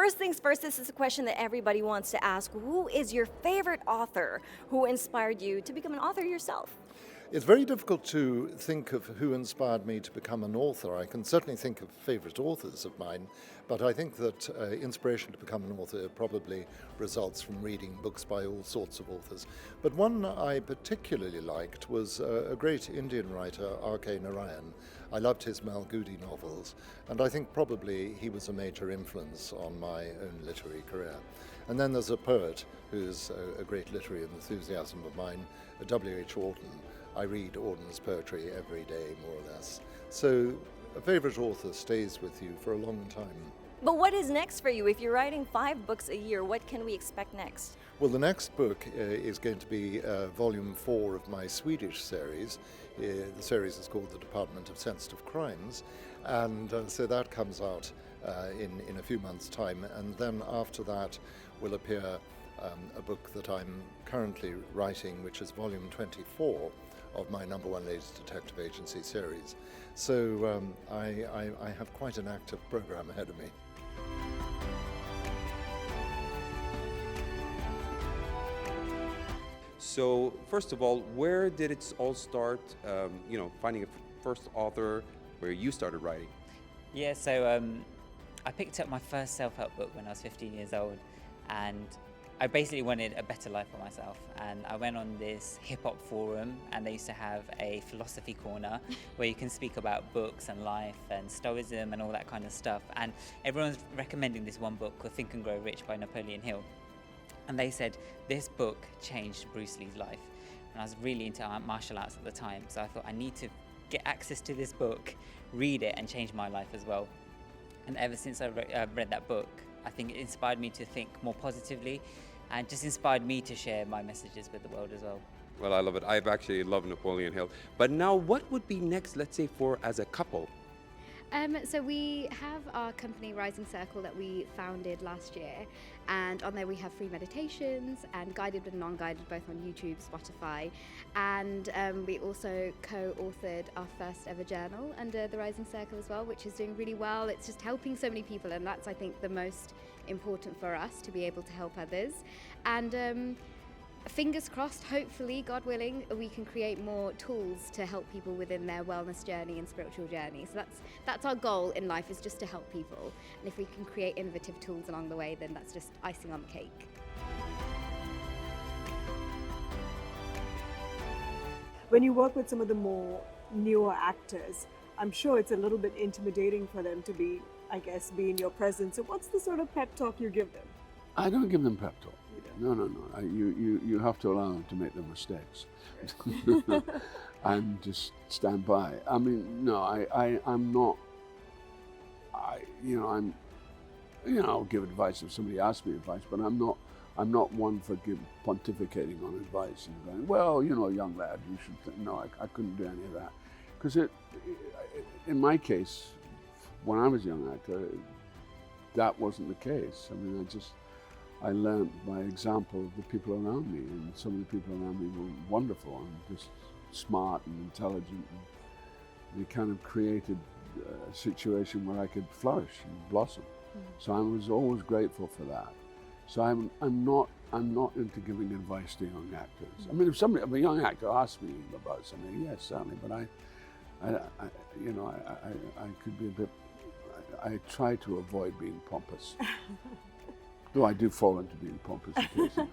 first things first, this is a question that everybody wants to ask. Who is your favorite author who inspired you to become an author yourself? It's very difficult to think of who inspired me to become an author. I can certainly think of favourite authors of mine, but I think that inspiration to become an author probably results from reading books by all sorts of authors. But one I particularly liked was a great Indian writer, R.K. Narayan. I loved his Malgudi novels, and I think probably he was a major influence on my own literary career. And then there's a poet who's a great literary enthusiasm of mine, W.H. Auden. I read Auden's poetry every day, more or less. So a favourite author stays with you for a long time. But what is next for you? If you're writing 5 books a year, what can we expect next? Well, the next book is going to be volume 4 of my Swedish series. The series is called The Department of Sensitive Crimes, and so that comes out in a few months' time. And then after that will appear a book that I'm currently writing, which is volume 24 of my number 1 Ladies Detective Agency series. So I have quite an active program ahead of me. So first of all, where did it all start, finding a first author where you started writing? Yeah, so I picked up my first self-help book when I was 15 years old, and I basically wanted a better life for myself, and I went on this hip-hop forum, and they used to have a philosophy corner where you can speak about books and life and stoicism and all that kind of stuff, and everyone's recommending this one book called Think and Grow Rich by Napoleon Hill, and they said this book changed Bruce Lee's life, and I was really into martial arts at the time, so I thought I need to get access to this book, read it, and change my life as well. And ever since I read that book, I think it inspired me to think more positively, and just inspired me to share my messages with the world as well. Well, I love it. I've actually loved Napoleon Hill. But now what would be next, let's say, for as a couple? So we have our company Rising Circle that we founded last year, and on there we have free meditations and guided and non-guided, both on YouTube, Spotify, and we also co-authored our first ever journal under the Rising Circle as well, which is doing really well. It's just helping so many people, and that's, I think, the most important for us, to be able to help others. And fingers crossed, hopefully, God willing, we can create more tools to help people within their wellness journey and spiritual journey. So that's our goal in life, is just to help people. And if we can create innovative tools along the way, then that's just icing on the cake. When you work with some of the more newer actors, I'm sure it's a little bit intimidating for them to be in your presence. So what's the sort of pep talk you give them? I don't give them pep talk. No. You have to allow them to make their mistakes, and just stand by. I mean, no, I'm not. I'll give advice if somebody asks me advice, but I'm not one for pontificating on advice and going, well, young lad, you should. No, I couldn't do any of that, because in my case, when I was a young actor, that wasn't the case. I mean, I learned by example of the people around me, and some of the people around me were wonderful and just smart and intelligent, and they kind of created a situation where I could flourish and blossom. So I was always grateful for that. So I'm not into giving advice to young actors. I mean, if a young actor asks me about something, yes, certainly, but I could be a bit. I try to avoid being pompous. Though I do fall into being pompous occasionally.